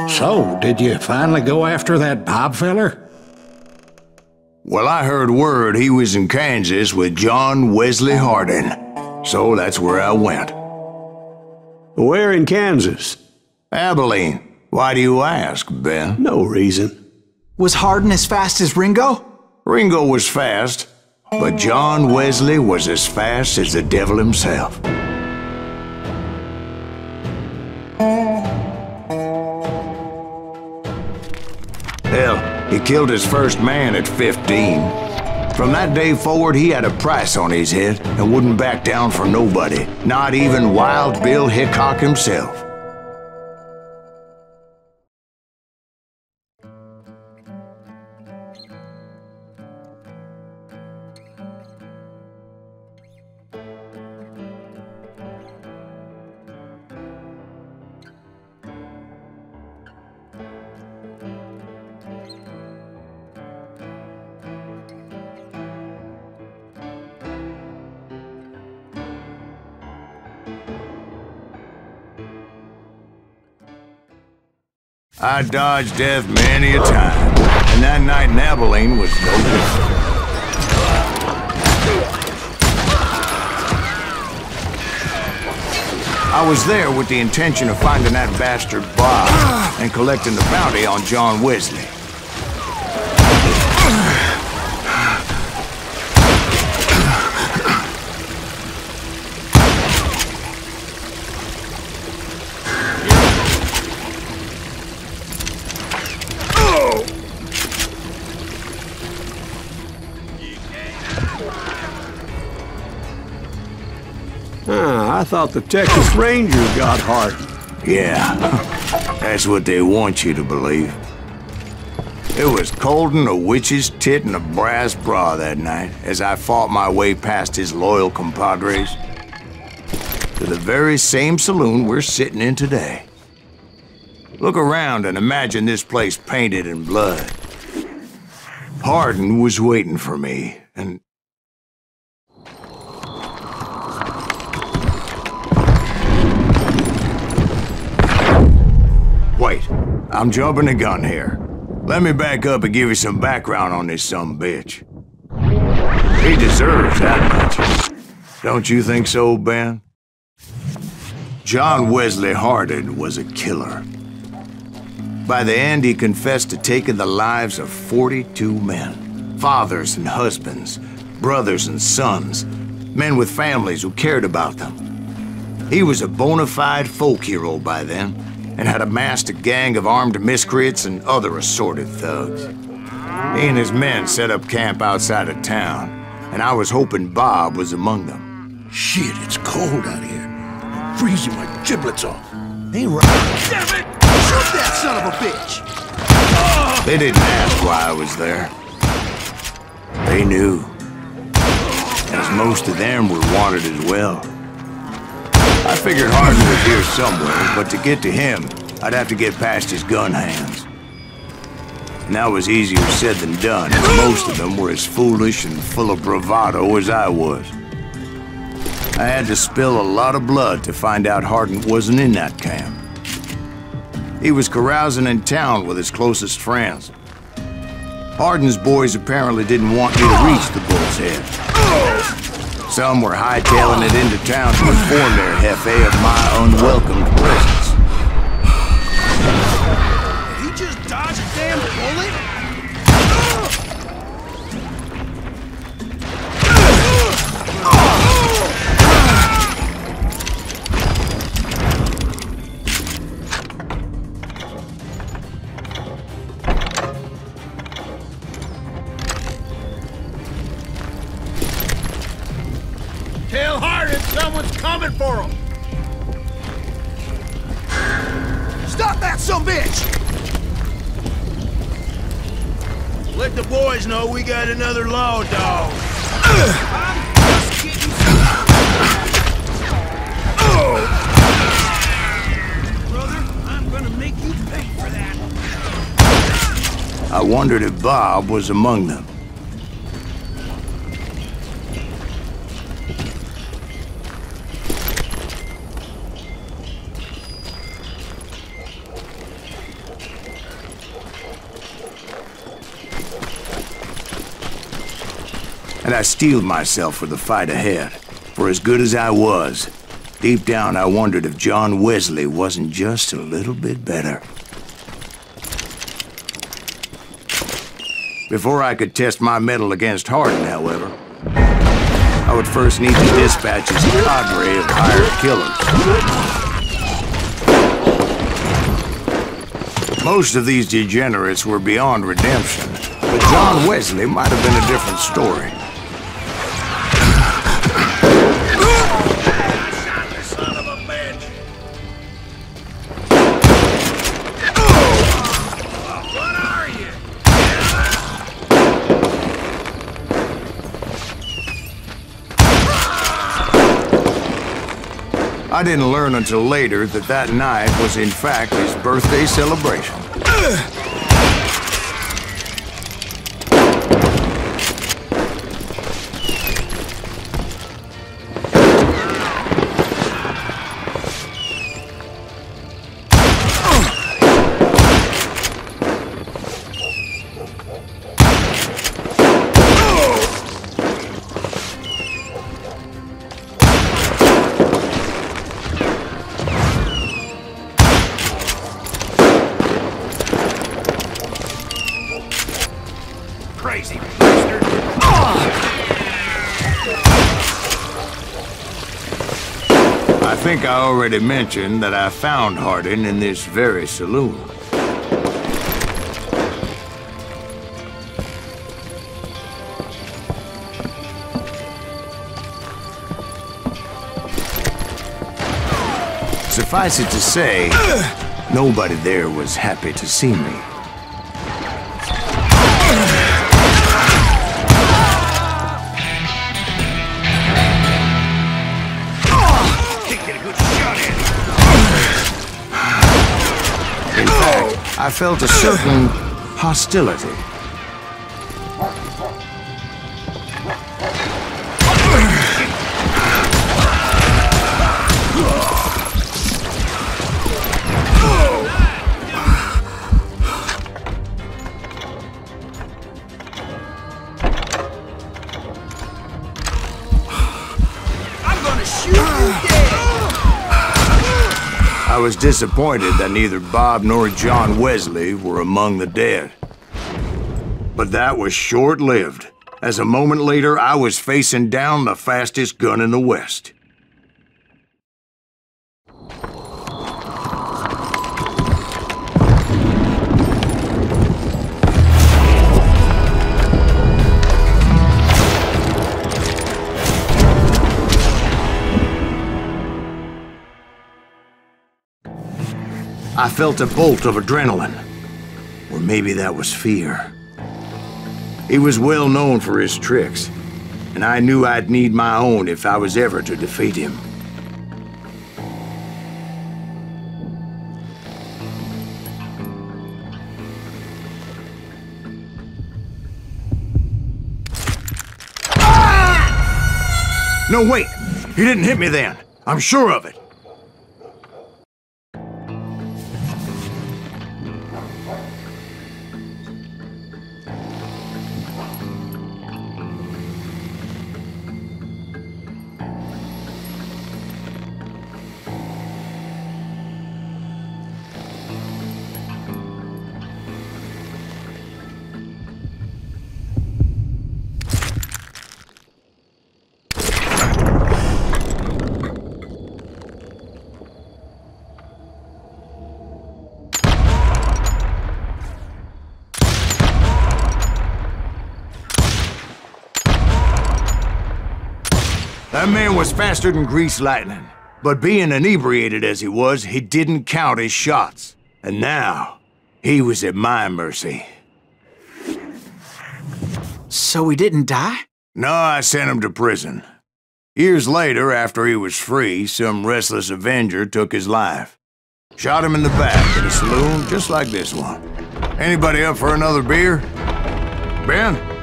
So, did you finally go after that Bob feller? Well, I heard word he was in Kansas with John Wesley Hardin. So that's where I went. Where in Kansas? Abilene. Why do you ask, Ben? No reason. Was Hardin as fast as Ringo? Ringo was fast, but John Wesley was as fast as the devil himself. Hell, he killed his first man at 15. From that day forward, he had a price on his head and wouldn't back down for nobody, not even Wild Bill Hickok himself. I dodged death many a time, and that night in Abilene was no different. I was there with the intention of finding that bastard Bob and collecting the bounty on John Wesley. I thought the Texas Rangers got Hardin. Yeah, that's what they want you to believe. It was cold in a witch's tit and a brass bra that night as I fought my way past his loyal compadres to the very same saloon we're sitting in today. Look around and imagine this place painted in blood. Hardin was waiting for me, and wait, I'm jumping the gun here. Let me back up and give you some background on this sumbitch. He deserves that much. Don't you think so, Ben? John Wesley Hardin was a killer. By the end, he confessed to taking the lives of 42 men. Fathers and husbands, brothers and sons, men with families who cared about them. He was a bona fide folk hero by then, and had amassed a gang of armed miscreants and other assorted thugs. He and his men set up camp outside of town, and I was hoping Bob was among them. Shit, it's cold out here. I'm freezing my giblets off. Ain't right. Damn it! Shoot that son of a bitch! They didn't ask why I was there. They knew. As most of them were wanted as well. I figured Hardin was here somewhere, but to get to him, I'd have to get past his gun hands. And that was easier said than done, as most of them were as foolish and full of bravado as I was. I had to spill a lot of blood to find out Hardin wasn't in that camp. He was carousing in town with his closest friends. Hardin's boys apparently didn't want me to reach the bull's head. Some were hightailing it into town to inform their jefe of my unwelcomed presence. Did he just dodge a damn bullet? Tell Hardin someone's coming for him! Stop that sumbitch! Let the boys know we got another law dog. Brother, I'm gonna make you pay for that. I wondered if Bob was among them. and I steeled myself for the fight ahead. For as good as I was, deep down I wondered if John Wesley wasn't just a little bit better. Before I could test my mettle against Hardin, however, I would first need to dispatch his cadre of hired killers. Most of these degenerates were beyond redemption, but John Wesley might have been a different story. Son of a bitch! What are you? I didn't learn until later that that night was in fact his birthday celebration. Crazy bastard! I think I already mentioned that I found Hardin in this very saloon. Suffice it to say, nobody there was happy to see me. In fact, I felt a certain hostility. I'm gonna shoot you dead! I was disappointed that neither Bob nor John Wesley were among the dead. But that was short-lived, as a moment later I was facing down the fastest gun in the West. I felt a bolt of adrenaline, or maybe that was fear. He was well known for his tricks, and I knew I'd need my own if I was ever to defeat him. Ah! No, wait! He didn't hit me then. I'm sure of it. That man was faster than greased lightning, but being inebriated as he was, he didn't count his shots. And now, he was at my mercy. So he didn't die? No, I sent him to prison. Years later, after he was free, some restless avenger took his life. Shot him in the back in a saloon just like this one. Anybody up for another beer? Ben?